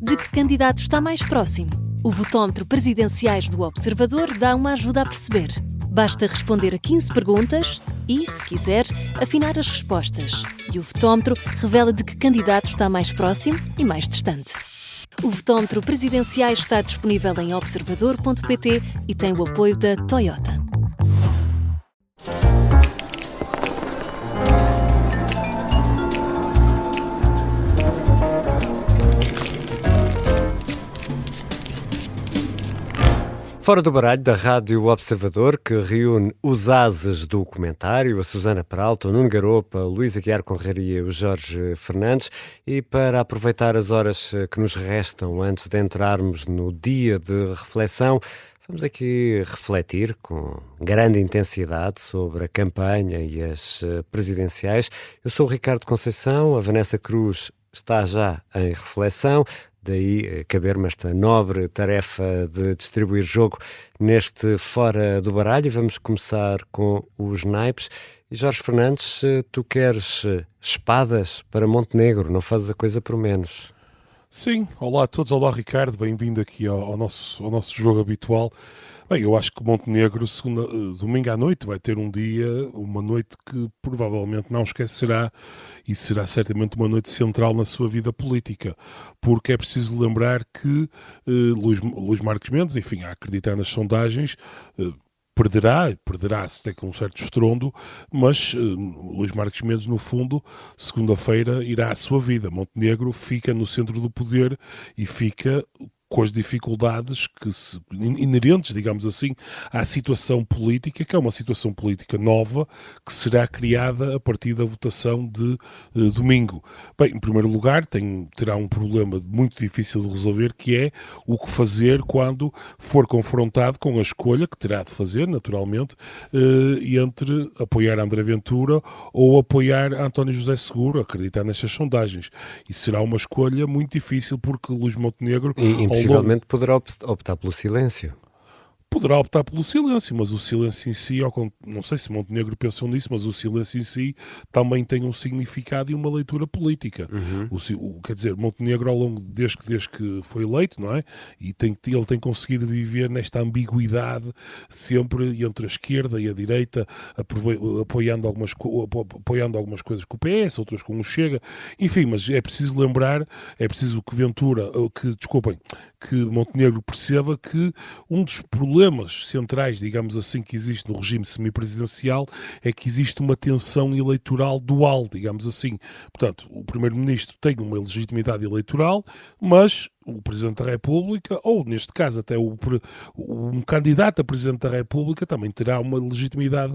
de que candidato está mais próximo? O votómetro Presidenciais do Observador dá uma ajuda a perceber. Basta responder a 15 perguntas e, se quiser, afinar as respostas. E o votómetro revela de que candidato está mais próximo e mais distante. O votómetro Presidenciais está disponível em observador.pt e tem o apoio da Toyota. Fora do baralho da Rádio Observador, que reúne os ases do comentário, a Susana Peralta, o Nuno Garopa, o Luís Aguiar Conraria e o Jorge Fernandes, e para aproveitar as horas que nos restam antes de entrarmos no dia de reflexão, vamos aqui refletir com grande intensidade sobre a campanha e as presidenciais. Eu sou o Ricardo Conceição, a Vanessa Cruz está já em reflexão. Daí caber-me esta nobre tarefa de distribuir jogo neste Fora do Baralho. E vamos começar com os naipes. E Jorge Fernandes, tu queres espadas para Montenegro, não fazes a coisa por menos. Sim, olá a todos, olá Ricardo, bem-vindo aqui ao nosso jogo habitual. Bem, eu acho que Montenegro, domingo à noite, vai ter uma noite que provavelmente não esquecerá e será certamente uma noite central na sua vida política, porque é preciso lembrar que Luís Marques Mendes, enfim, a acreditar nas sondagens, perderá-se até com um certo estrondo, mas Luís Marques Mendes, no fundo, segunda-feira irá à sua vida. Montenegro fica no centro do poder e fica com as dificuldades inerentes, digamos assim, à situação política, que é uma situação política nova, que será criada a partir da votação de domingo. Bem, em primeiro lugar, terá um problema muito difícil de resolver, que é o que fazer quando for confrontado com a escolha, que terá de fazer, naturalmente, entre apoiar André Ventura ou apoiar António José Seguro, acreditar nestas sondagens. E será uma escolha muito difícil, porque Luís Montenegro... Possivelmente poderá optar pelo silêncio. Poderá optar pelo silêncio, mas o silêncio em si, não sei se Montenegro pensou nisso, mas o silêncio em si também tem um significado e uma leitura política. Quer dizer, Montenegro, ao longo desde que foi eleito, não é? E ele tem conseguido viver nesta ambiguidade sempre entre a esquerda e a direita, apoiando algumas coisas com o PS, outras com o Chega. Enfim, mas é preciso lembrar, é preciso que Montenegro perceba que um dos problemas centrais, digamos assim, que existe no regime semipresidencial é que existe uma tensão eleitoral dual, digamos assim. Portanto, o Primeiro-Ministro tem uma legitimidade eleitoral, mas o Presidente da República, ou neste caso até um candidato a Presidente da República, também terá uma legitimidade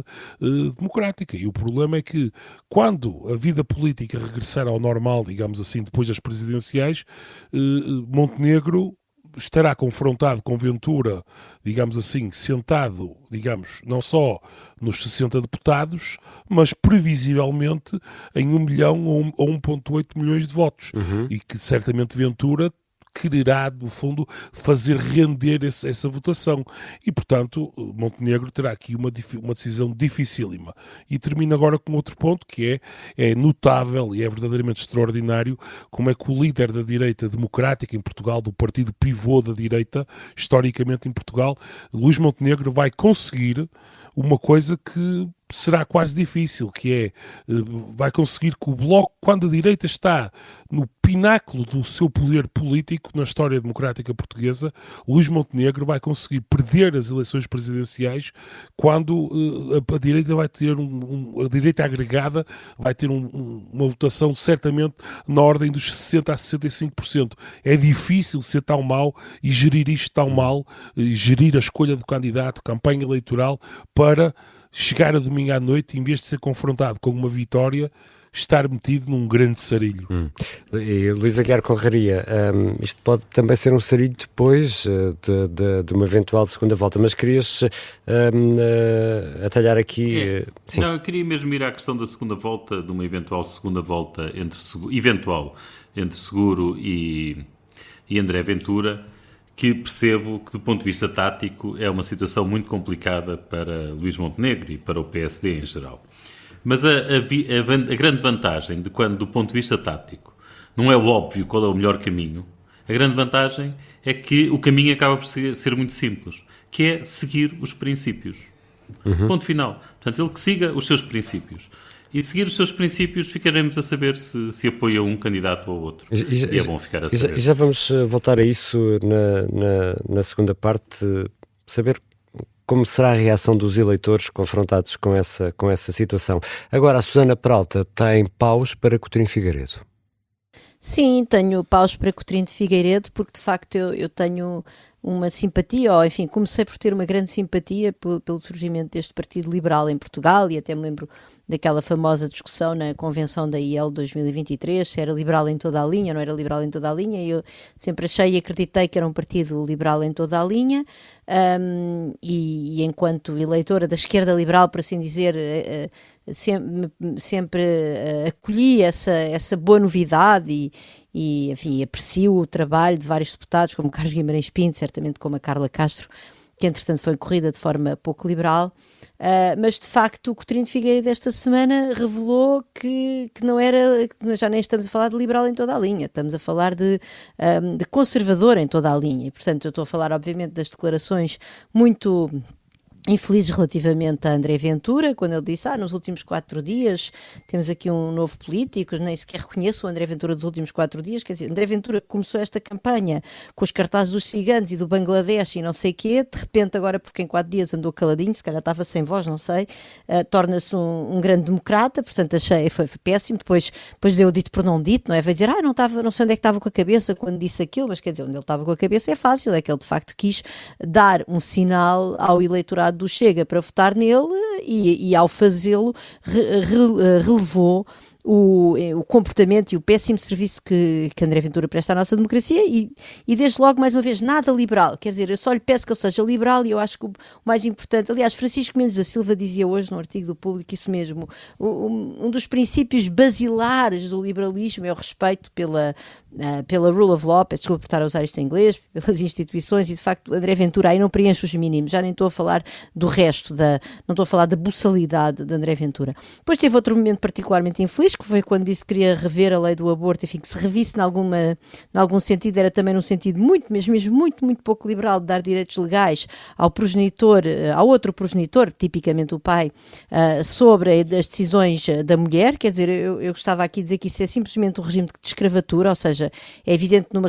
democrática. E o problema é que quando a vida política regressar ao normal, digamos assim, depois das presidenciais, Montenegro estará confrontado com Ventura, digamos assim, sentado, digamos, não só nos 60 deputados, mas previsivelmente em 1 milhão ou 1,8 milhões de votos. E que certamente Ventura quererá, no fundo, fazer render essa votação. E, portanto, Montenegro terá aqui uma decisão dificílima. E termino agora com outro ponto, que é notável e é verdadeiramente extraordinário como é que o líder da direita democrática em Portugal, do partido pivô da direita, historicamente em Portugal, Luís Montenegro, vai conseguir uma coisa que será quase difícil, que é, vai conseguir que o Bloco, quando a direita está no pináculo do seu poder político na história democrática portuguesa, Luís Montenegro vai conseguir perder as eleições presidenciais quando a direita vai ter a direita agregada vai ter uma votação certamente na ordem dos 60% a 65%. É difícil ser tão mau e gerir isto tão mal, e gerir a escolha do candidato, campanha eleitoral, para chegar a domingo à noite, em vez de ser confrontado com uma vitória, estar metido num grande sarilho. E Luís Aguiar Conraria, isto pode também ser um sarilho depois de uma eventual segunda volta, mas querias atalhar aqui... Sim. Não, eu queria mesmo ir à questão da segunda volta, de uma eventual segunda volta entre Seguro e André Ventura, que percebo que, do ponto de vista tático, é uma situação muito complicada para Luís Montenegro e para o PSD em geral. Mas a grande vantagem de quando, do ponto de vista tático, não é óbvio qual é o melhor caminho, A grande vantagem é que o caminho acaba por ser muito simples, que é seguir os princípios. Ponto final. Portanto, ele que siga os seus princípios. E seguir os seus princípios ficaremos a saber se apoia um candidato ou outro. E é bom ficar a saber. Já vamos voltar a isso na segunda parte, saber como será a reação dos eleitores confrontados com essa situação. Agora, a Susana Peralta tem paus para Coutinho Figueiredo. Sim, tenho paus para Coutinho de Figueiredo, porque de facto eu tenho uma simpatia, ou enfim, comecei por ter uma grande simpatia pelo surgimento deste Partido Liberal em Portugal, e até me lembro daquela famosa discussão na convenção da IEL 2023, se era liberal em toda a linha ou não era liberal em toda a linha, e eu sempre achei e acreditei que era um partido liberal em toda a linha, e enquanto eleitora da esquerda liberal, por assim dizer, sempre acolhi essa boa novidade e enfim, aprecio o trabalho de vários deputados, como Carlos Guimarães Pinto, certamente como a Carla Castro, que entretanto foi corrida de forma pouco liberal, mas de facto o Coutinho de Figueiredo desta semana revelou que não era, já nem estamos a falar de liberal em toda a linha, estamos a falar de conservador em toda a linha, e portanto eu estou a falar obviamente das declarações muito infelizes relativamente a André Ventura, quando ele disse, nos últimos 4 dias temos aqui um novo político, nem sequer reconheço o André Ventura dos últimos 4 dias, quer dizer, André Ventura começou esta campanha com os cartazes dos ciganos e do Bangladesh e não sei o quê, de repente agora, porque em 4 dias andou caladinho, se calhar estava sem voz, não sei, torna-se um grande democrata, portanto achei, foi péssimo, depois deu dito por não dito, não é? Vai dizer, não sei onde é que estava com a cabeça quando disse aquilo, mas quer dizer, onde ele estava com a cabeça é fácil, é que ele de facto quis dar um sinal ao eleitorado do Chega para votar nele e ao fazê-lo relevou o comportamento e o péssimo serviço que André Ventura presta à nossa democracia e desde logo, mais uma vez, nada liberal. Quer dizer, eu só lhe peço que ele seja liberal e eu acho que o mais importante, aliás, Francisco Mendes da Silva dizia hoje no artigo do Público isso mesmo, um dos princípios basilares do liberalismo é o respeito pela rule of law, peço desculpa por estar a usar isto em inglês, pelas instituições, e de facto André Ventura aí não preenche os mínimos, já nem estou a falar do resto, não estou a falar da buçalidade de André Ventura. Depois teve outro momento particularmente infeliz, que foi quando disse que queria rever a lei do aborto, enfim, que se revisse em algum sentido, era também num sentido muito pouco liberal de dar direitos legais ao progenitor, ao outro progenitor, tipicamente o pai, sobre as decisões da mulher. Quer dizer, eu gostava aqui de dizer que isso é simplesmente um regime de escravatura, ou seja, é evidente numa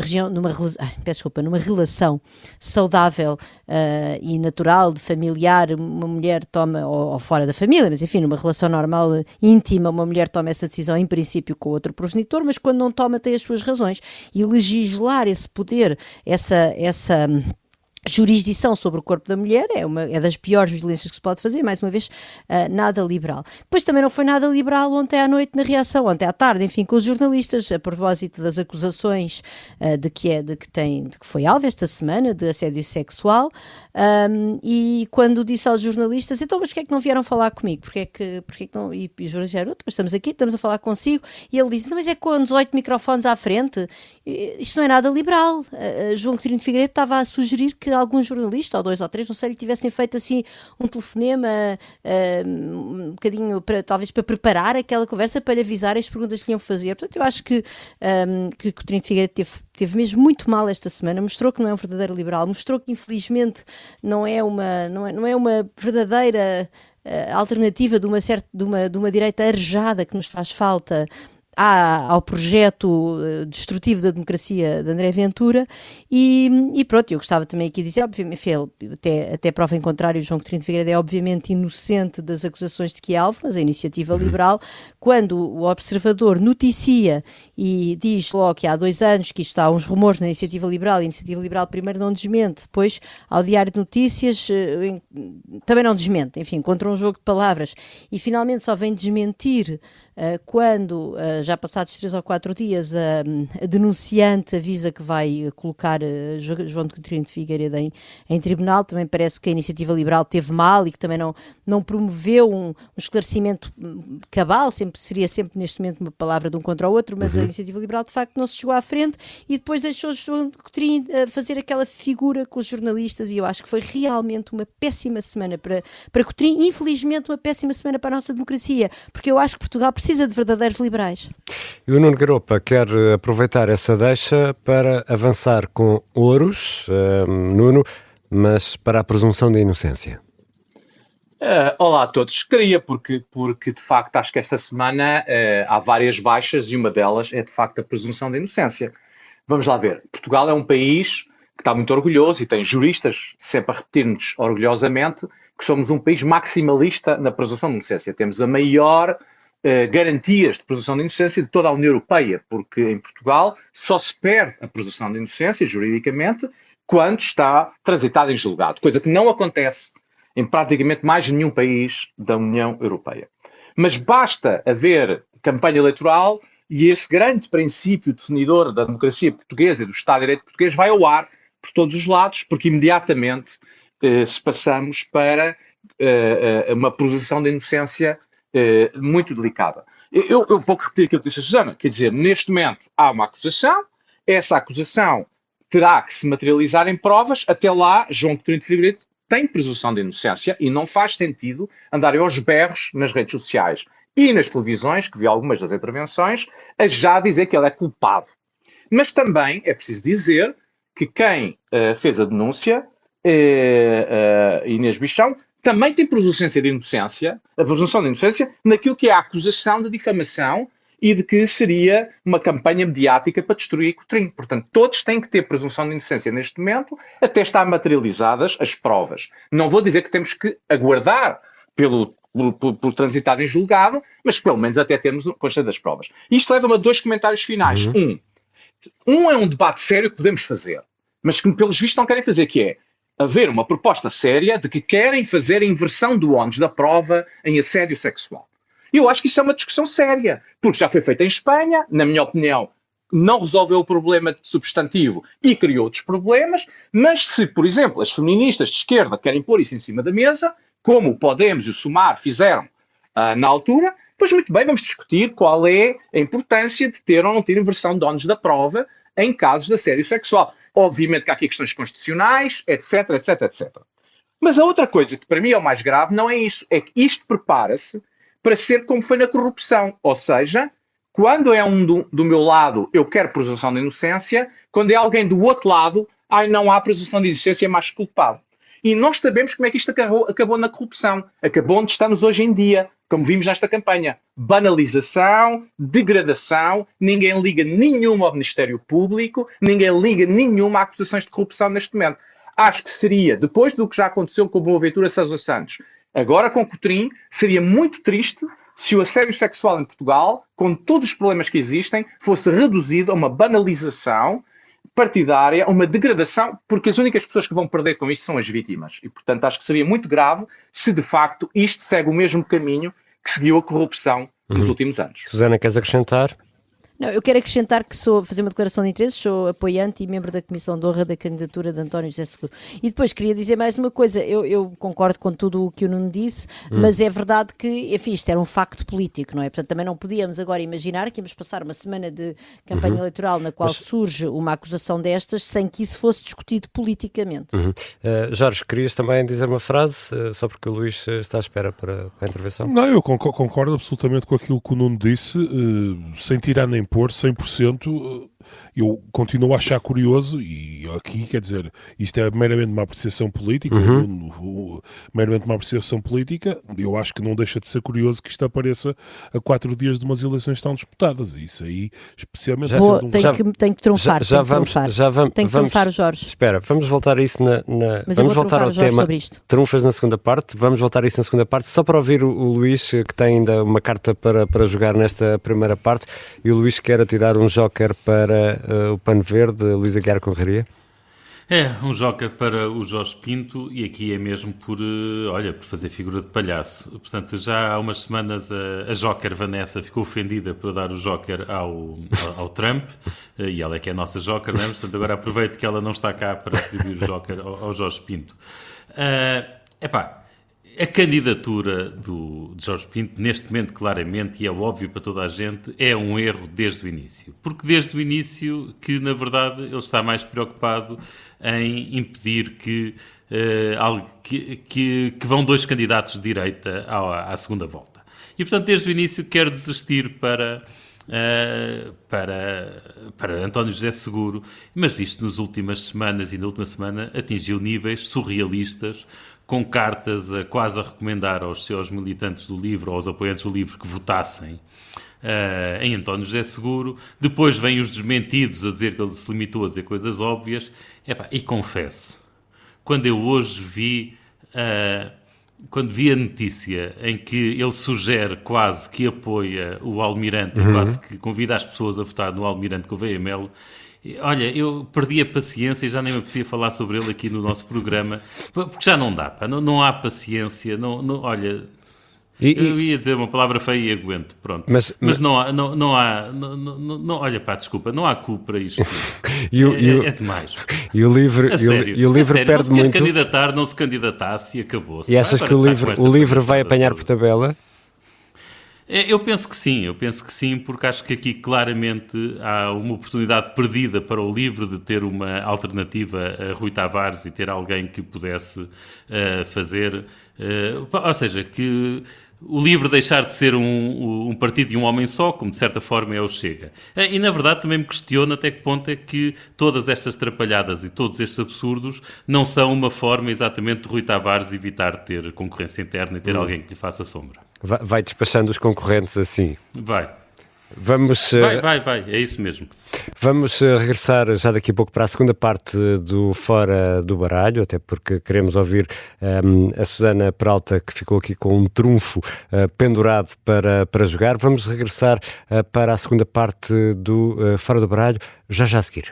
relação saudável e natural, de familiar, uma mulher toma, ou fora da família, mas enfim, numa relação normal, íntima, uma mulher toma essa decisão em princípio com outro progenitor, mas quando não toma tem as suas razões, e legislar esse poder, essa jurisdição sobre o corpo da mulher é das piores violências que se pode fazer, mais uma vez, nada liberal. Depois também não foi nada liberal ontem à noite na reação, ontem à tarde, enfim, com os jornalistas, a propósito das acusações de que foi alvo esta semana de assédio sexual, e quando disse aos jornalistas, então, mas porquê é que não vieram falar comigo? Porquê é que não? E os jornalistas disseram, mas estamos aqui, estamos a falar consigo, e ele disse, não, mas é com 18 microfones à frente, isto não é nada liberal. João Coutinho de Figueiredo estava a sugerir que alguns jornalistas, ou 2 ou 3, não sei, lhe tivessem feito assim um telefonema um bocadinho, talvez para preparar aquela conversa, para lhe avisar as perguntas que lhe iam fazer. Portanto, eu acho que Coutinho de Figueiredo teve mesmo muito mal esta semana, mostrou que não é um verdadeiro liberal, mostrou que infelizmente não é uma verdadeira alternativa de uma direita arejada que nos faz falta ao projeto destrutivo da democracia de André Ventura, e pronto, eu gostava também aqui de dizer, obviamente, até prova em contrário, João Coutinho de Figueiredo é obviamente inocente das acusações de que é alvo, mas a Iniciativa Liberal, quando o Observador noticia e diz logo que há 2 anos que isto há uns rumores na Iniciativa Liberal, e a Iniciativa Liberal primeiro não desmente, depois ao Diário de Notícias também não desmente, enfim, contra um jogo de palavras, e finalmente só vem desmentir quando, já passados 3 ou 4 dias, a denunciante avisa que vai colocar João Coutinho de Figueiredo em tribunal. Também parece que a Iniciativa Liberal teve mal e que também não promoveu um esclarecimento cabal, seria sempre neste momento uma palavra de um contra o outro, mas a Iniciativa Liberal de facto não se chegou à frente e depois deixou João Coutinho fazer aquela figura com os jornalistas, e eu acho que foi realmente uma péssima semana para Coutinho, infelizmente uma péssima semana para a nossa democracia, porque eu acho que Portugal precisa de verdadeiros liberais. E o Nuno Garopa quer aproveitar essa deixa para avançar com ouros, Nuno, mas para a presunção de inocência. Olá a todos. Queria porque de facto acho que esta semana há várias baixas e uma delas é de facto a presunção de inocência. Vamos lá ver. Portugal é um país que está muito orgulhoso e tem juristas sempre a repetir-nos orgulhosamente que somos um país maximalista na presunção de inocência. Temos a maior garantias de presunção de inocência de toda a União Europeia, porque em Portugal só se perde a presunção de inocência juridicamente quando está transitado em julgado, coisa que não acontece em praticamente mais nenhum país da União Europeia. Mas basta haver campanha eleitoral e esse grande princípio definidor da democracia portuguesa e do Estado de Direito português vai ao ar por todos os lados, porque imediatamente se passamos para uma presunção de inocência muito delicada. Eu vou repetir aquilo que disse a Susana, quer dizer, neste momento há uma acusação, essa acusação terá que se materializar em provas, até lá João Coutinho de Figueiredo tem presunção de inocência e não faz sentido andarem aos berros nas redes sociais e nas televisões, que vi algumas das intervenções, a já dizer que ele é culpado. Mas também é preciso dizer que quem fez a denúncia, Inês Bichão, também tem presunção de inocência, a presunção de inocência naquilo que é a acusação de difamação e de que seria uma campanha mediática para destruir Coutinho. Portanto, todos têm que ter presunção de inocência neste momento, até estar materializadas as provas. Não vou dizer que temos que aguardar pelo transitado em julgado, mas pelo menos até termos consta das provas. Isto leva-me a dois comentários finais. Um é um debate sério que podemos fazer, mas que pelos vistos não querem fazer, que é haver uma proposta séria de que querem fazer a inversão do ónus da prova em assédio sexual. E eu acho que isso é uma discussão séria, porque já foi feita em Espanha, na minha opinião, não resolveu o problema de substantivo e criou outros problemas, mas se, por exemplo, as feministas de esquerda querem pôr isso em cima da mesa, como o Podemos e o Sumar fizeram na altura, pois muito bem, vamos discutir qual é a importância de ter ou não ter inversão de ónus da prova em casos de assédio sexual. Obviamente que há aqui questões constitucionais, etc, etc, etc. Mas a outra coisa que para mim é o mais grave não é isso, é que isto prepara-se para ser como foi na corrupção, ou seja, quando é do meu lado eu quero presunção de inocência, quando é alguém do outro lado, não há presunção de inocência, é mais culpado. E nós sabemos como é que isto acabou na corrupção, acabou onde estamos hoje em dia, como vimos nesta campanha. Banalização, degradação, ninguém liga nenhuma ao Ministério Público, ninguém liga nenhuma a acusações de corrupção neste momento. Acho que seria, depois do que já aconteceu com o Boaventura Sousa Santos, agora com Coutinho, seria muito triste se o assédio sexual em Portugal, com todos os problemas que existem, fosse reduzido a uma banalização partidária, a uma degradação, porque as únicas pessoas que vão perder com isto são as vítimas. E, portanto, acho que seria muito grave se, de facto, isto segue o mesmo caminho que seguiu a corrupção nos últimos anos. Susana, queres acrescentar? Não, eu quero acrescentar que fazer uma declaração de interesse, sou apoiante e membro da Comissão de Honra da candidatura de António José Seguro. E depois queria dizer mais uma coisa, eu concordo com tudo o que o Nuno disse, mas é verdade que, enfim, isto era um facto político, não é? Portanto, também não podíamos agora imaginar que íamos passar uma semana de campanha eleitoral na qual surge uma acusação destas sem que isso fosse discutido politicamente. Jorge, querias também dizer uma frase, só porque o Luís está à espera para a intervenção? Não, eu concordo absolutamente com aquilo que o Nuno disse, sem tirar nem pôr 100%, eu continuo a achar curioso, e aqui, quer dizer, isto é meramente uma apreciação política, meramente uma apreciação política, eu acho que não deixa de ser curioso que isto apareça a 4 dias de umas eleições tão disputadas, e isso aí, especialmente... Tem que trunfar, tem que trunfar o Jorge. Espera, vamos voltar a isso Mas vamos voltar ao tema sobre isto. trunfas na segunda parte, vamos voltar a isso na segunda parte, só para ouvir o Luís, que tem ainda uma carta para jogar nesta primeira parte, e o Luís quer atirar um joker para o Pano Verde, Luís Aguiar Conraria? É, um joker para o Jorge Pinto, e aqui é mesmo por fazer figura de palhaço. Portanto, já há umas semanas a joker Vanessa ficou ofendida por dar o joker ao Trump, e ela é que é a nossa joker, não é? Portanto, agora aproveito que ela não está cá para atribuir o joker ao Jorge Pinto. A candidatura de Jorge Pinto, neste momento, claramente, e é óbvio para toda a gente, é um erro desde o início. Porque desde o início que, na verdade, ele está mais preocupado em impedir que vão 2 candidatos de direita à segunda volta. E, portanto, desde o início quer desistir para para António José Seguro, mas isto nas últimas semanas e na última semana atingiu níveis surrealistas, com cartas quase a recomendar aos seus militantes do LIVRE, ou aos apoiantes do LIVRE, que votassem em António José Seguro. Depois vêm os desmentidos a dizer que ele se limitou a dizer coisas óbvias. E confesso, quando eu hoje vi a notícia em que ele sugere quase que apoia o Almirante, quase que convida as pessoas a votar no Almirante Gouveia Melo, olha, eu perdi a paciência e já nem me apetecia falar sobre ele aqui no nosso programa, porque já não dá, não há paciência, olha... Eu ia dizer uma palavra feia e aguento, pronto. Mas não há, olha desculpa, não há cu para isto. É demais. E o LIVRE, perde muito. Não se candidatasse e acabou-se. E achas que o LIVRE vai apanhar por tabela? Eu penso que sim, porque acho que aqui claramente há uma oportunidade perdida para o LIVRE de ter uma alternativa a Rui Tavares e ter alguém que pudesse fazer, ou seja, que o LIVRE deixar de ser um partido de um homem só, como de certa forma é o Chega. E na verdade também me questiono até que ponto é que todas estas trapalhadas e todos estes absurdos não são uma forma exatamente de Rui Tavares evitar ter concorrência interna e ter alguém que lhe faça sombra. Vai despachando os concorrentes assim. Vai, é isso mesmo. Vamos regressar já daqui a pouco para a segunda parte do Fora do Baralho, até porque queremos ouvir a Susana Peralta, que ficou aqui com um trunfo pendurado para jogar. Vamos regressar para a segunda parte do Fora do Baralho, já a seguir.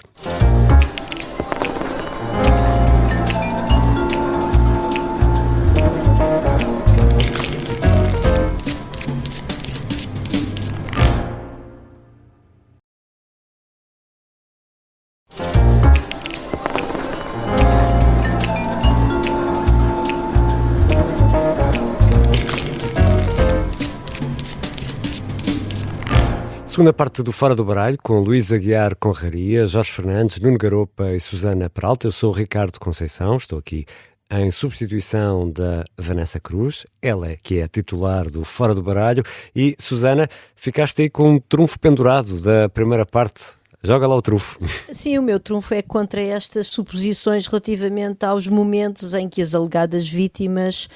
Segunda parte do Fora do Baralho, com Luís Aguiar Conraria, Jorge Fernandes, Nuno Garopa e Susana Peralta. Eu sou o Ricardo Conceição, estou aqui em substituição da Vanessa Cruz, ela que é a titular do Fora do Baralho. E, Susana, ficaste aí com um trunfo pendurado da primeira parte. Joga lá o trunfo. Sim, o meu trunfo é contra estas suposições relativamente aos momentos em que as alegadas vítimas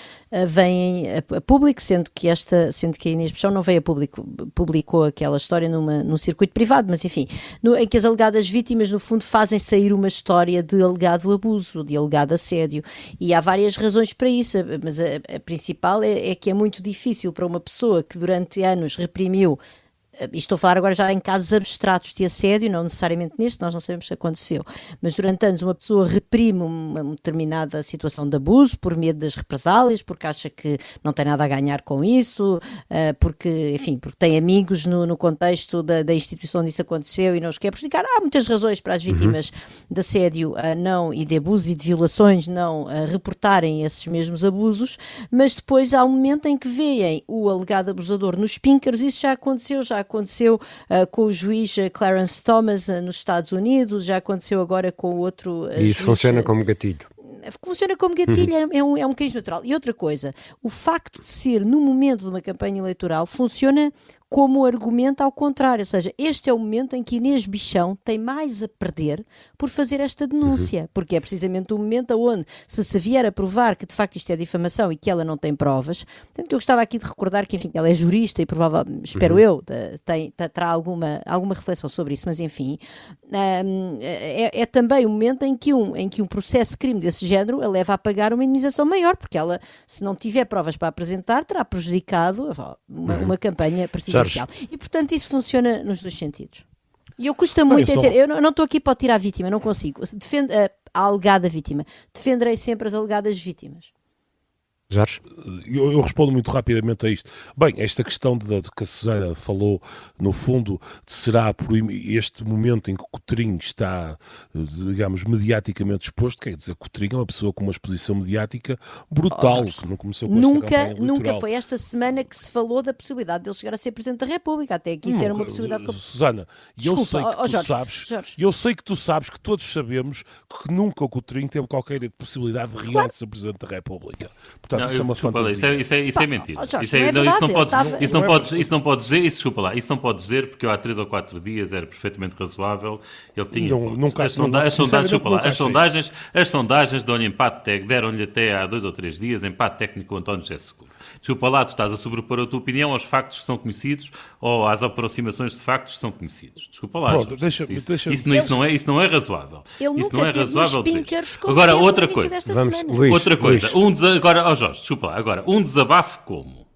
vêm a público, sendo que a Inês Peixão não veio a público, publicou aquela história num circuito privado, mas enfim, em que as alegadas vítimas, no fundo, fazem sair uma história de alegado abuso, de alegado assédio, e há várias razões para isso, mas a principal é que é muito difícil para uma pessoa que durante anos reprimiu. Estou a falar agora já em casos abstratos de assédio, não necessariamente neste, nós não sabemos se aconteceu, mas durante anos uma pessoa reprime uma determinada situação de abuso por medo das represálias, porque acha que não tem nada a ganhar com isso, porque tem amigos no contexto da instituição onde isso aconteceu e não os quer prejudicar. Há muitas razões para as vítimas de assédio não, e de abusos e de violações não reportarem esses mesmos abusos, mas depois há um momento em que veem o alegado abusador nos píncaros. Isso já aconteceu com o juiz Clarence Thomas nos Estados Unidos, já aconteceu agora com o outro e isso juiz, funciona como gatilho. Funciona como gatilho, é um mecanismo natural. E outra coisa, o facto de ser no momento de uma campanha eleitoral funciona como argumento ao contrário, ou seja, este é o momento em que Inês Bichão tem mais a perder por fazer esta denúncia, porque é precisamente o momento onde, se vier a provar que de facto isto é difamação e que ela não tem provas, tanto que eu gostava aqui de recordar que, enfim, ela é jurista e provavelmente, espero eu, terá alguma reflexão sobre isso, mas enfim, é também o momento em que um processo de crime desse género a leva a pagar uma indenização maior, porque ela, se não tiver provas para apresentar, terá prejudicado uma campanha presidencial. E, portanto, isso funciona nos dois sentidos. E eu custa muito dizer, eu não estou aqui para tirar a vítima, não consigo. Defendo a alegada vítima. Defenderei sempre as alegadas vítimas. Jorge? Eu respondo muito rapidamente a isto. Bem, esta questão de que a Susana falou, no fundo, será por este momento em que o Cotrim está, digamos, mediaticamente exposto, quer dizer, Cotrim é uma pessoa com uma exposição mediática brutal, que não começou com esta campanha eleitoral. Nunca foi esta semana que se falou da possibilidade de ele chegar a ser Presidente da República, até aqui isso era uma possibilidade... Susana, eu sei que tu sabes, que todos sabemos, que nunca o Cotrim teve qualquer possibilidade real de ser Presidente da República. Portanto, Portanto, isso é uma fantasia. Isso é mentira. Jorge, Isso não é verdade, isso não pode dizer, desculpa lá, isso não pode dizer porque eu há 3 ou 4 dias era perfeitamente razoável, ele tinha as sondagens dão-lhe empate técnico, deram-lhe até há 2 ou 3 dias empate técnico com o António José Seguro. Desculpa lá, tu estás a sobrepor a tua opinião aos factos que são conhecidos ou às aproximações de factos que são conhecidos. Desculpa lá, pronto, Jorge, isso não é razoável. Ele Isso nunca não é teve razoável nos dizer. pinkers como Agora, teve no outra início coisa. desta Vamos, semana. Luís, Outra coisa, Luís. agora, Jorge, desculpa lá, agora, um desabafo como?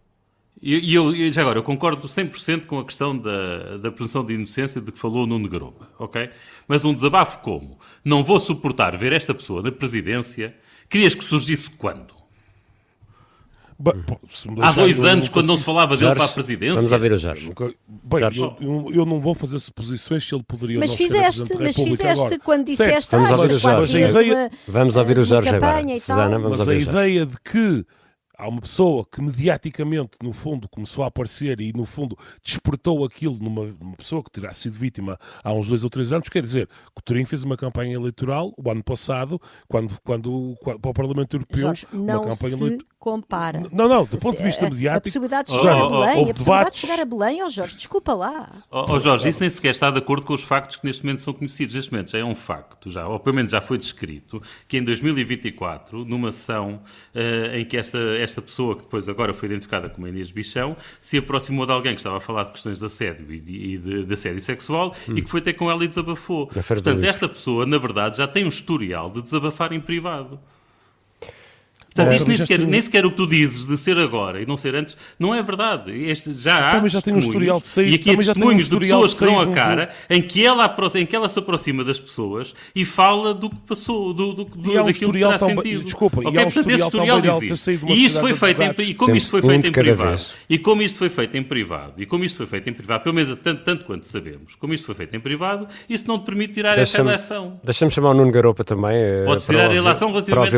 E já agora, eu concordo 100% com a questão da presunção de inocência de que falou o Nuno Garopa, ok? Mas um desabafo como? Não vou suportar ver esta pessoa na presidência. Querias que surgisse quando? Há 2 anos, quando não se falava dele para a presidência. Vamos ouvir o Jorge. Bem, eu não vou fazer suposições se ele poderia Mas não ser Presidente da República agora. Quando disseste, Vamos ouvir o Jorge. Vamos ouvir o Jorge agora. Susana, vamos Mas ouvir a o Jorge. ideia de que há uma pessoa que mediaticamente, no fundo, começou a aparecer e, no fundo, despertou aquilo numa pessoa que terá sido vítima há uns 2 ou 3 anos, quer dizer, Coutinho fez uma campanha eleitoral o ano passado, quando para o Parlamento Europeu, Jorge, não uma campanha se compara. Não, do ponto de vista A mediático... possibilidade de chegar a Belém, houve a possibilidade de debates. chegar a Belém, Jorge, desculpa lá. Jorge, isso nem sequer está de acordo com os factos que neste momento são conhecidos. Neste momento já é um facto, ou pelo menos já foi descrito, que em 2024, numa sessão em que esta pessoa, que depois agora foi identificada como Inês Bichão, se aproximou de alguém que estava a falar de questões de assédio e de assédio sexual e que foi ter com ela e desabafou. Portanto, esta pessoa, na verdade, já tem um historial de desabafar em privado. Portanto, isto nem sequer o que tu dizes de ser agora e não ser antes, não é verdade. Já há testemunhos, e aqui há testemunhos de pessoas que dão a cara em que ela se aproxima das pessoas e fala do que passou, daquilo que terá sentido. Desculpa, okay, portanto, esse historial existe. E isto foi feito como isto foi feito em privado, pelo menos tanto quanto sabemos, como isto foi feito em privado, isso não te permite tirar essa eleição. Deixa-me chamar o Nuno Garopa também. Podes tirar a eleição relativamente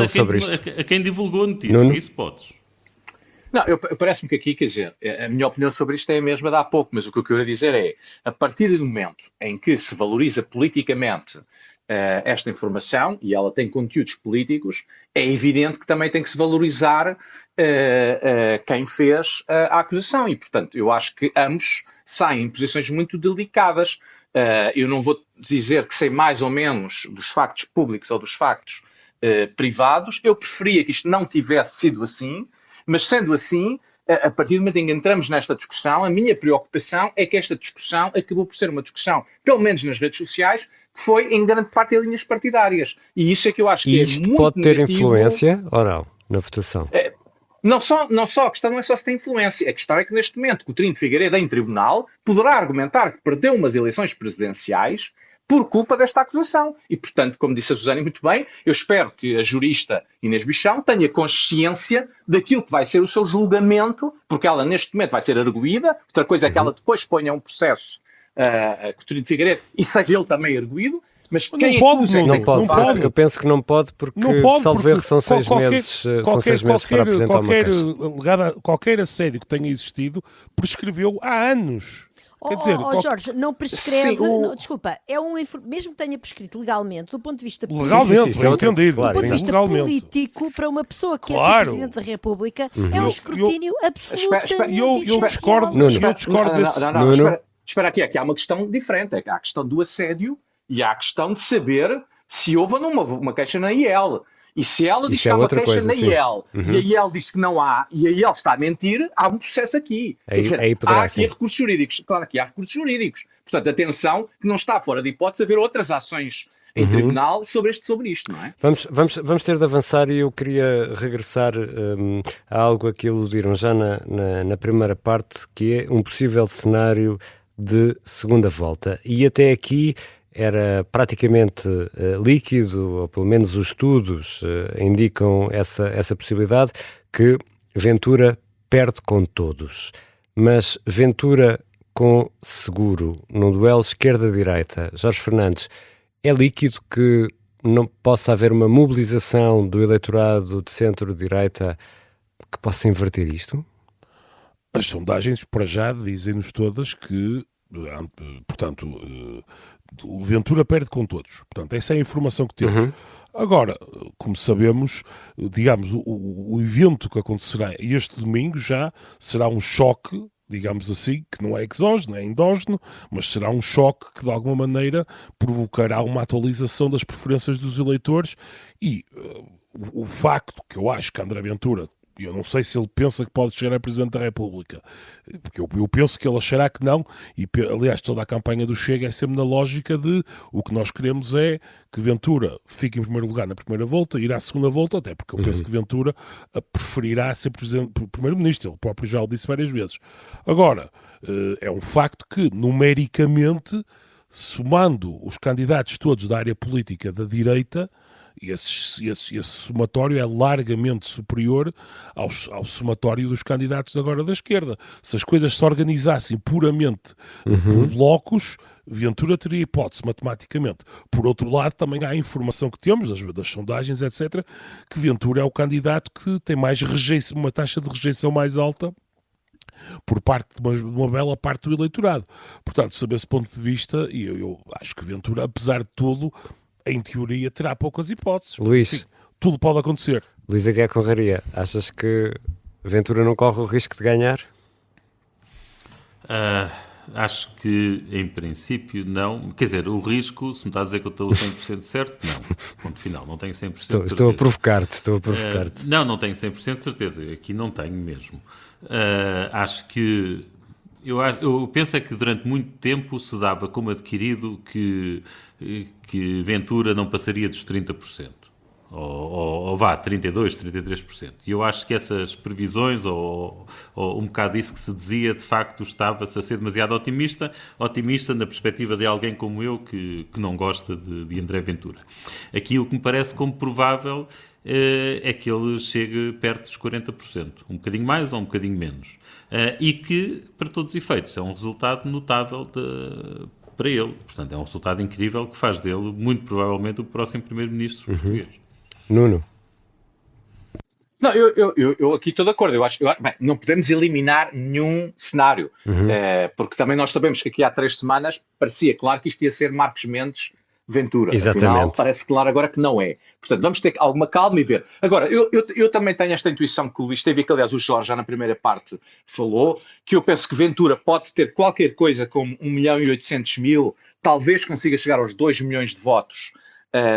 a quem divulgou a notícia. Nuno? Isso podes. Não, parece-me que aqui, quer dizer, a minha opinião sobre isto é a mesma de há pouco, mas o que eu quero dizer é, a partir do momento em que se valoriza politicamente esta informação, e ela tem conteúdos políticos, é evidente que também tem que se valorizar quem fez a acusação, e portanto, eu acho que ambos saem em posições muito delicadas. Eu não vou dizer que sei mais ou menos dos factos públicos ou dos factos privados. Eu preferia que isto não tivesse sido assim, mas sendo assim, a partir do momento em que entramos nesta discussão, a minha preocupação é que esta discussão acabou por ser uma discussão, pelo menos nas redes sociais, que foi em grande parte em linhas partidárias. E isso é que eu acho que é muito negativo. Isto pode ter influência ou não na votação? Não só, a questão não é só se tem influência, a questão é que neste momento Coutinho de Figueiredo em tribunal poderá argumentar que perdeu umas eleições presidenciais por culpa desta acusação. E, portanto, como disse a Susana muito bem, eu espero que a jurista Inês Bichão tenha consciência daquilo que vai ser o seu julgamento, porque ela neste momento vai ser arguída. Outra coisa é que ela depois ponha um processo a Coutinho de Figueiredo e seja ele também arguído. Mas quem não pode. Eu penso que não pode porque, salvo erro, são 6 meses, para apresentar uma queixa. Qualquer assédio que tenha existido prescreveu há anos. Quer dizer, Jorge, não prescreve, desculpa, mesmo que tenha prescrito legalmente, do ponto de vista político, legalmente, entendido, do ponto de vista político, para uma pessoa que é Presidente da República, é um escrutínio absolutamente eu discordo disso. Espera aqui, aqui há uma questão diferente, há a questão do assédio e há a questão de saber se houve ou não uma queixa na IEL. E se ela diz que há uma queixa na IEL e a IEL diz que não há e a IEL está a mentir, há um processo aqui. Há aqui recursos jurídicos. Claro que há recursos jurídicos. Portanto, atenção, que não está fora de hipótese haver outras ações em tribunal sobre isto, não é? Vamos ter de avançar e eu queria regressar a algo a que aludiram já na primeira parte, que é um possível cenário de segunda volta. E até aqui era praticamente líquido, ou pelo menos os estudos indicam essa possibilidade, que Ventura perde com todos. Mas Ventura com Seguro, num duelo esquerda-direita, Jorge Fernandes, é líquido que não possa haver uma mobilização do eleitorado de centro-direita que possa inverter isto? As sondagens, para já, dizem-nos todas que, portanto, Ventura perde com todos. Portanto, essa é a informação que temos. Agora, como sabemos, digamos, o evento que acontecerá este domingo já será um choque, digamos assim, que não é exógeno, é endógeno, mas será um choque que de alguma maneira provocará uma atualização das preferências dos eleitores e o facto que eu acho que André Ventura, eu não sei se ele pensa que pode chegar a Presidente da República, porque eu penso que ele achará que não, e aliás toda a campanha do Chega é sempre na lógica de o que nós queremos é que Ventura fique em primeiro lugar na primeira volta, irá à segunda volta, até porque eu penso que Ventura preferirá ser Primeiro-Ministro, ele próprio já o disse várias vezes. Agora, é um facto que numericamente, somando os candidatos todos da área política da direita, esse somatório é largamente superior ao somatório dos candidatos agora da esquerda. Se as coisas se organizassem puramente por blocos, Ventura teria hipótese matematicamente. Por outro lado, também há a informação que temos das sondagens, etc., que Ventura é o candidato que tem mais rejeição, uma taxa de rejeição mais alta por parte de uma bela parte do eleitorado. Portanto, sob esse ponto de vista, eu acho que Ventura, apesar de tudo, em teoria, terá poucas hipóteses. Luís, enfim, tudo pode acontecer. Luís Aguiar Conraria, achas que Ventura não corre o risco de ganhar? Acho que, em princípio, não. Quer dizer, o risco, se me está a dizer que eu estou 100% certo, não. Ponto final, não tenho 100% de certeza. Estou a provocar-te. Não tenho 100% de certeza. Aqui não tenho mesmo. Acho que... Eu penso é que durante muito tempo se dava como adquirido que Ventura não passaria dos 30%. Ou vá, 32%, 33%. E eu acho que essas previsões, ou um bocado isso que se dizia, de facto estava-se a ser demasiado otimista na perspectiva de alguém como eu que não gosta de André Ventura. Aqui o que me parece como provável é que ele chegue perto dos 40%, um bocadinho mais ou um bocadinho menos. E que, para todos os efeitos, é um resultado notável para ele. Portanto, é um resultado incrível que faz dele, muito provavelmente, o próximo primeiro-ministro português. Nuno? Não, eu aqui estou de acordo. Bem, não podemos eliminar nenhum cenário, porque também nós sabemos que aqui há 3 semanas parecia claro que isto ia ser Marcos Mendes Ventura. Exatamente. Afinal, parece claro agora que não é. Portanto, vamos ter alguma calma e ver. Agora, eu também tenho esta intuição que o Luís teve, que aliás o Jorge já na primeira parte falou, que eu penso que Ventura pode ter qualquer coisa como 1.800.000, talvez consiga chegar aos 2 milhões de votos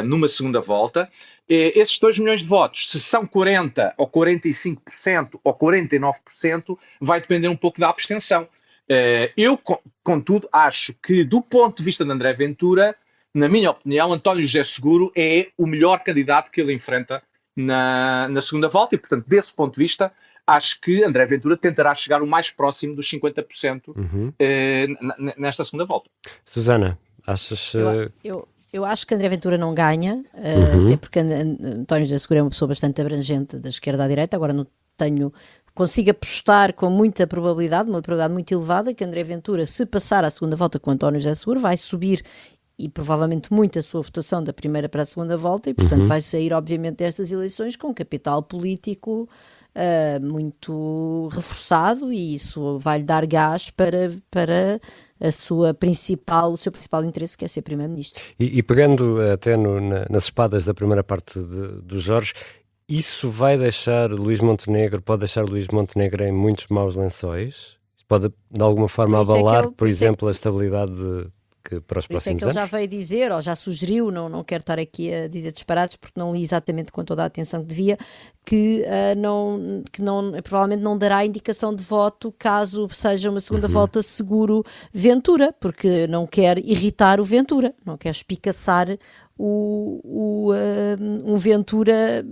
numa segunda volta. Esses 2 milhões de votos, se são 40% ou 45% ou 49%, vai depender um pouco da abstenção. Eu, contudo, acho que do ponto de vista de André Ventura, na minha opinião, António José Seguro é o melhor candidato que ele enfrenta na segunda volta e, portanto, desse ponto de vista, acho que André Ventura tentará chegar o mais próximo dos 50% nesta segunda volta. Susana, achas... Eu acho que André Ventura não ganha, até porque António José Seguro é uma pessoa bastante abrangente da esquerda à direita. Agora consigo apostar com muita probabilidade, uma probabilidade muito elevada, que André Ventura, se passar à segunda volta com António José Seguro, vai subir e provavelmente muito a sua votação da primeira para a segunda volta e, portanto, vai sair, obviamente, destas eleições com capital político muito reforçado, e isso vai-lhe dar gás para o seu principal interesse, que é ser Primeiro-Ministro. E pegando até nas espadas da primeira parte do Jorge, isso vai deixar Luís Montenegro, pode deixar Luís Montenegro em muitos maus lençóis? Pode, de alguma forma, abalar, por exemplo, a estabilidade para os próximos anos? Isso é que ele já veio dizer, ou já sugeriu, não quero estar aqui a dizer disparados, porque não li exatamente com toda a atenção que devia, que provavelmente não dará indicação de voto caso seja uma segunda volta Seguro Ventura, porque não quer irritar o Ventura, não quer espicaçar um Ventura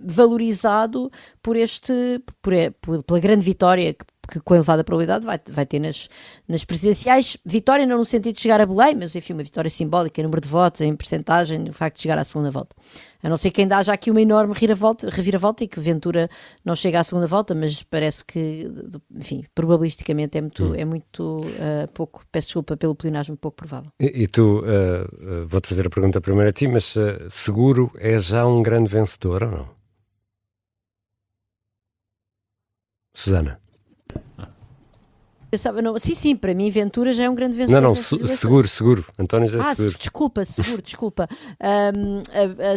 valorizado pela grande vitória que com elevada probabilidade vai ter nas presidenciais. Vitória não no sentido de chegar a Belém, mas enfim, uma vitória simbólica em número de votos, em percentagem, no facto de chegar à segunda volta. A não ser que ainda haja aqui uma enorme reviravolta e que Ventura não chega à segunda volta, mas parece que, enfim, probabilisticamente é muito pouco, peço desculpa pelo pleonasmo, pouco provável. E tu, vou-te fazer a pergunta primeiro a ti, mas Seguro é já um grande vencedor ou não? Susana? Pensava, não, sim, para mim Ventura já é um grande vencedor. Não, seguro. António José Seguro. Desculpa.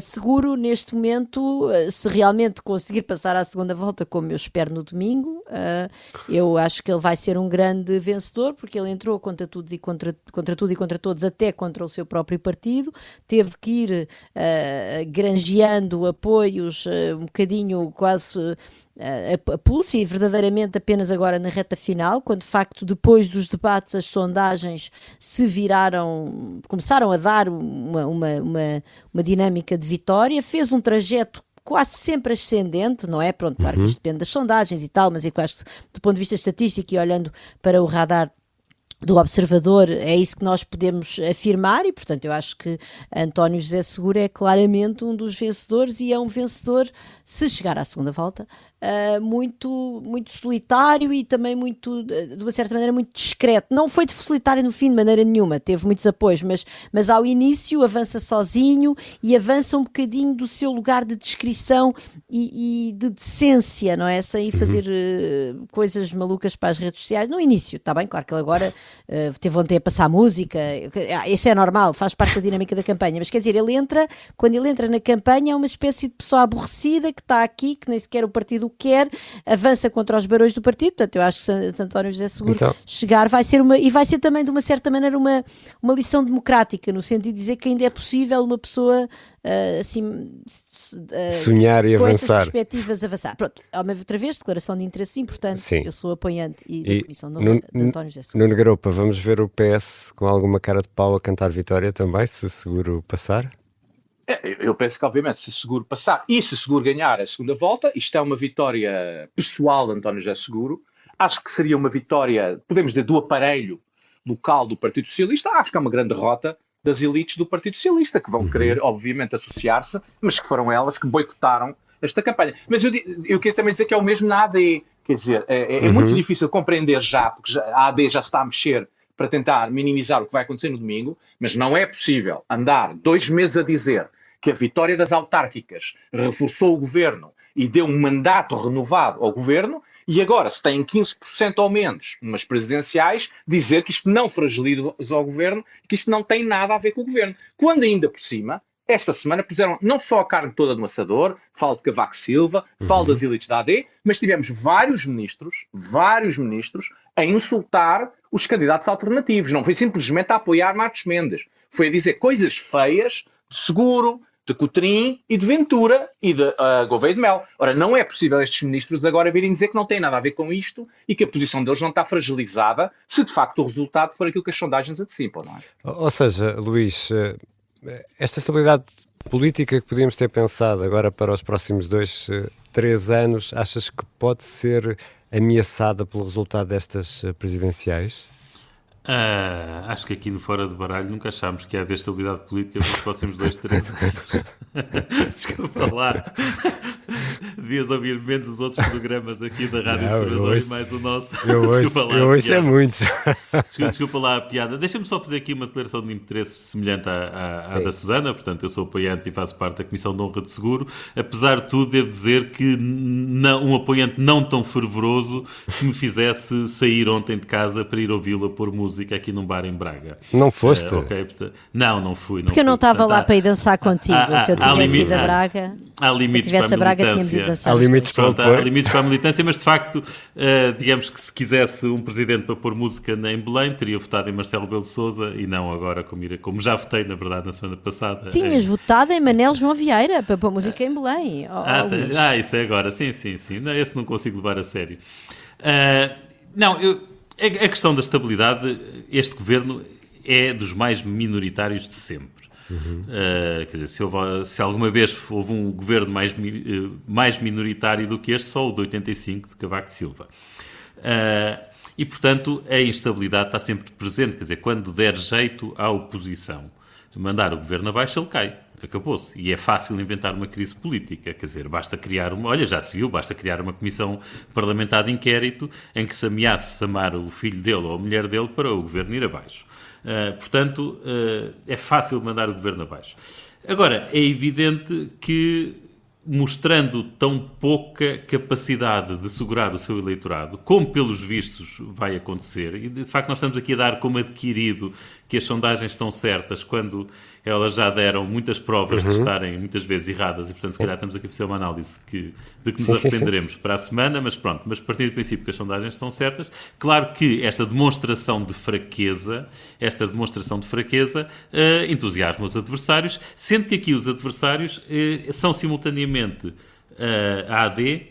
Seguro neste momento, se realmente conseguir passar à segunda volta, como eu espero no domingo, eu acho que ele vai ser um grande vencedor, porque ele entrou contra tudo e contra todos, até contra o seu próprio partido, teve que ir granjeando apoios um bocadinho quase a pulso, e verdadeiramente apenas agora na reta final, quando de facto depois dos debates as sondagens começaram a dar uma dinâmica de vitória, fez um trajeto quase sempre ascendente, não é? Pronto, claro que isto depende das sondagens e tal, mas eu acho que do ponto de vista estatístico e olhando para o radar do Observador, é isso que nós podemos afirmar, e portanto eu acho que António José Seguro é claramente um dos vencedores, e é um vencedor, se chegar à segunda volta, muito solitário e também muito, de uma certa maneira, muito discreto. Não foi solitário no fim de maneira nenhuma, teve muitos apoios, mas ao início avança sozinho e avança um bocadinho do seu lugar de descrição e de decência, não é? Sem fazer coisas malucas para as redes sociais. No início, está bem, claro que ele agora teve ontem a passar música, isso é normal, faz parte da dinâmica da campanha, mas quer dizer, quando ele entra na campanha é uma espécie de pessoa aborrecida que está aqui, que nem sequer o partido quer, avança contra os barões do partido. Portanto, eu acho que se António José Seguro chegar vai ser também de uma certa maneira uma lição democrática, no sentido de dizer que ainda é possível uma pessoa sonhar e com avançar. estas perspectivas avançar. Pronto, outra vez, declaração de interesse importante. Sim. Eu sou apoiante da Comissão de António José Seguro. Nuno Garopa, vamos ver o PS com alguma cara de pau a cantar vitória também, se Seguro passar? Eu penso que, obviamente, se Seguro passar e se Seguro ganhar a segunda volta, isto é uma vitória pessoal de António José Seguro. Acho que seria uma vitória, podemos dizer, do aparelho local do Partido Socialista. Acho que é uma grande derrota das elites do Partido Socialista, que vão querer, obviamente, associar-se, mas que foram elas que boicotaram esta campanha. Mas eu queria também dizer que é o mesmo na AD. Quer dizer, é muito difícil compreender já, porque a AD já se está a mexer para tentar minimizar o que vai acontecer no domingo, mas não é possível andar 2 meses a dizer que a vitória das autárquicas reforçou o governo e deu um mandato renovado ao governo, e agora, se têm 15% ou menos umas presidenciais, dizer que isto não fragiliza o governo, que isto não tem nada a ver com o governo. Quando ainda por cima, esta semana puseram não só a carne toda no assador, falo de Cavaco Silva, falo das elites da AD, mas tivemos vários ministros a insultar os candidatos alternativos. Não foi simplesmente a apoiar Marcos Mendes, foi a dizer coisas feias de Seguro, de Coutrinho e de Ventura e de Gouveia de Mel. Ora, não é possível estes ministros agora virem dizer que não têm nada a ver com isto e que a posição deles não está fragilizada se de facto o resultado for aquilo que as sondagens antecipam, não é? Ou seja, Luís, esta estabilidade política que podíamos ter pensado agora para os próximos 2, 3 anos, achas que pode ser ameaçada pelo resultado destas presidenciais? Acho que aqui no Fora do Baralho nunca achámos que ia haver estabilidade política para os próximos 2, 3 anos. Desculpa lá. Devias ouvir menos os outros programas aqui da Rádio Observador e mais o nosso. Eu ouço é muito. Desculpa lá a piada. Deixa-me só fazer aqui uma declaração de interesse semelhante à da Susana. Portanto, eu sou apoiante e faço parte da Comissão de Honra de Seguro. Apesar de tudo, devo dizer que um apoiante não tão fervoroso que me fizesse sair ontem de casa para ir ouvi-la pôr música aqui num bar em Braga. Não foste? Okay, portanto, não fui. Porque eu não estava lá para ir dançar contigo. Se eu tivesse ido a Braga... Há limites para a militância. Há limites para a militância, mas de facto, digamos que se quisesse um presidente para pôr música em Belém, teria votado em Marcelo Rebelo de Sousa e não agora como já votei, na verdade, na semana passada. Tinhas votado em Manel João Vieira para pôr música em Belém. Isso é agora, sim. Não, esse não consigo levar a sério. A questão da estabilidade, este governo é dos mais minoritários de sempre. Quer dizer, se alguma vez houve um governo mais minoritário do que este, só o de 85 de Cavaco Silva. E, portanto, a instabilidade está sempre presente. Quer dizer, quando der jeito à oposição mandar o governo abaixo, ele cai. Acabou-se. E é fácil inventar uma crise política. Quer dizer, basta criar basta criar uma comissão parlamentar de inquérito em que se ameace chamar o filho dele ou a mulher dele para o governo ir abaixo. Portanto, é fácil mandar o governo abaixo. Agora, é evidente que mostrando tão pouca capacidade de segurar o seu eleitorado, como pelos vistos vai acontecer, e de facto nós estamos aqui a dar como adquirido que as sondagens estão certas, quando elas já deram muitas provas de estarem muitas vezes erradas, e portanto se calhar estamos aqui a fazer uma análise de que nos arrependeremos para a semana, mas pronto, mas partindo do princípio que as sondagens estão certas, claro que esta demonstração de fraqueza entusiasma os adversários, sendo que aqui os adversários são simultaneamente a AD,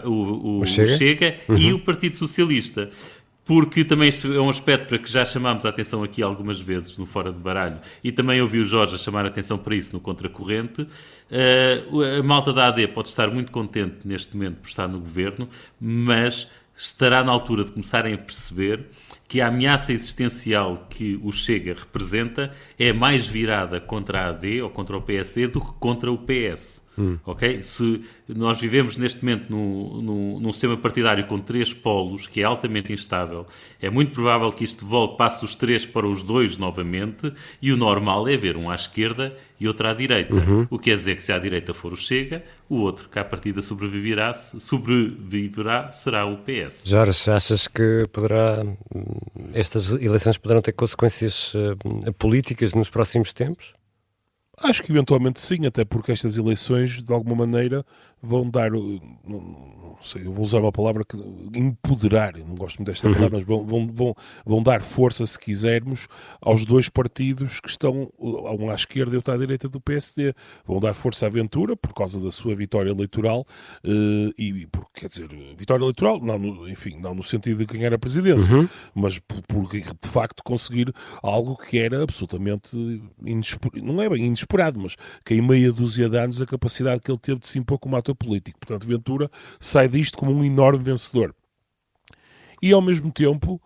o Chega e o Partido Socialista. Porque também isto é um aspecto para que já chamámos a atenção aqui algumas vezes no Fora de Baralho, e também ouvi o Jorge a chamar a atenção para isso no Contracorrente. A malta da AD pode estar muito contente neste momento por estar no governo, mas estará na altura de começarem a perceber que a ameaça existencial que o Chega representa é mais virada contra a AD ou contra o PSD do que contra o PS. Okay? Se nós vivemos neste momento num sistema partidário com 3 polos, que é altamente instável, é muito provável que isto passe dos 3 para os 2 novamente, e o normal é ver um à esquerda e outro à direita. O que quer dizer que se à direita for o Chega, o outro que à partida sobreviverá será o PS. Jorge, achas que estas eleições poderão ter consequências políticas nos próximos tempos? Acho que eventualmente sim, até porque estas eleições, de alguma maneira, vão dar, não sei, eu vou usar uma palavra que empoderar, não gosto muito desta palavra, mas vão dar força, se quisermos, aos 2 partidos que estão, um à esquerda e outro à direita do PSD. Vão dar força à Ventura, por causa da sua vitória eleitoral, quer dizer, vitória eleitoral, não no sentido de ganhar a presidência, mas por de facto conseguir algo que era absolutamente inesperado, não é bem inesperado, mas que em meia dúzia de anos a capacidade que ele teve de se impor como ator político. Portanto, Ventura sai disto como um enorme vencedor. E, ao mesmo tempo,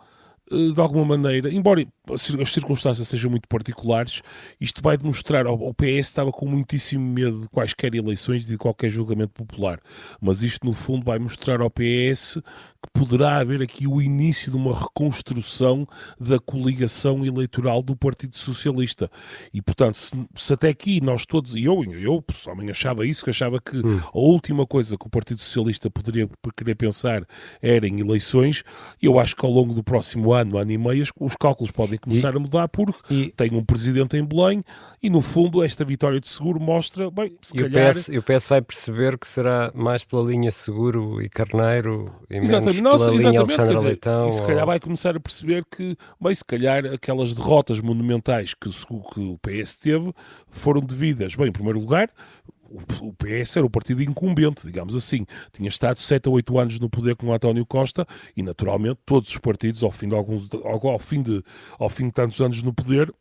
de alguma maneira, embora as circunstâncias sejam muito particulares, isto vai demonstrar, o PS estava com muitíssimo medo de quaisquer eleições e de qualquer julgamento popular, mas isto no fundo vai mostrar ao PS que poderá haver aqui o início de uma reconstrução da coligação eleitoral do Partido Socialista. E portanto, se até aqui nós todos, e eu pessoalmente achava isso, que achava que a última coisa que o Partido Socialista poderia querer pensar era em eleições, eu acho que ao longo do próximo ano e meio, os cálculos podem começar a mudar, porque tem um presidente em Belém e, no fundo, esta vitória de Seguro mostra, bem, se calhar... O PS vai perceber que será mais pela linha Seguro e Carneiro e menos Exatamente, pela linha Alexandre Leitão. E se calhar vai começar a perceber que, bem, se calhar aquelas derrotas monumentais que o PS teve foram devidas, bem, em primeiro lugar, o PS era o partido incumbente, digamos assim. Tinha estado 7 a 8 anos no poder com o António Costa e, naturalmente, todos os partidos, ao fim de tantos anos no poder,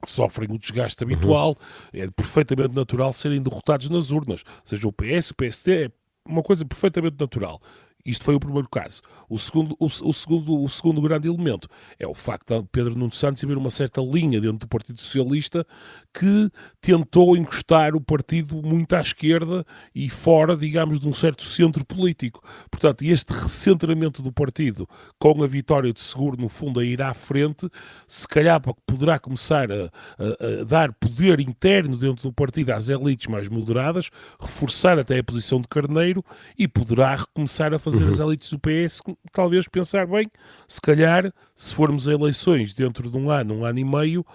sofrem o desgaste habitual. É perfeitamente natural serem derrotados nas urnas. Seja o PS, o PSD, é uma coisa perfeitamente natural. Isto foi o primeiro caso. O segundo grande elemento é o facto de Pedro Nuno Santos haver uma certa linha dentro do Partido Socialista que tentou encostar o partido muito à esquerda e fora, digamos, de um certo centro político. Portanto, este recentramento do partido, com a vitória de Seguro, no fundo, a ir à frente, se calhar poderá começar a dar poder interno dentro do partido às elites mais moderadas, reforçar até a posição de Carneiro e poderá recomeçar a fazer as elites do PS talvez pensar, bem, se calhar, se formos a eleições dentro de um ano e meio,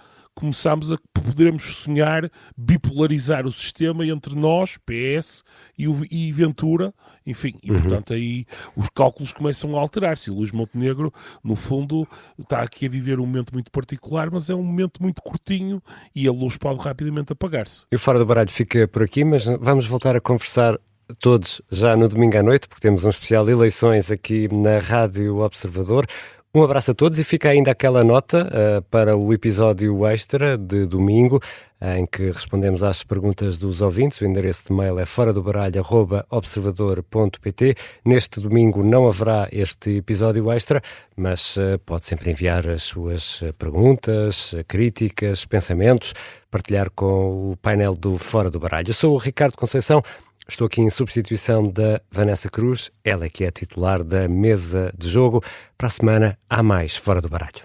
poderemos sonhar bipolarizar o sistema entre nós, PS, e Ventura, enfim, e portanto aí os cálculos começam a alterar-se. E Luís Montenegro, no fundo, está aqui a viver um momento muito particular, mas é um momento muito curtinho e a luz pode rapidamente apagar-se. E o Fora do Baralho fica por aqui, mas vamos voltar a conversar todos já no domingo à noite, porque temos um especial de eleições aqui na Rádio Observador. Um abraço a todos e fica ainda aquela nota para o episódio extra de domingo, em que respondemos às perguntas dos ouvintes. O endereço de mail é foradobaralho@observador.pt. Neste domingo não haverá este episódio extra, mas pode sempre enviar as suas perguntas, críticas, pensamentos, partilhar com o painel do Fora do Baralho. Eu sou o Ricardo Conceição. Estou aqui em substituição da Vanessa Cruz, ela que é a titular da mesa de jogo. Para a semana há mais Fora do Baralho.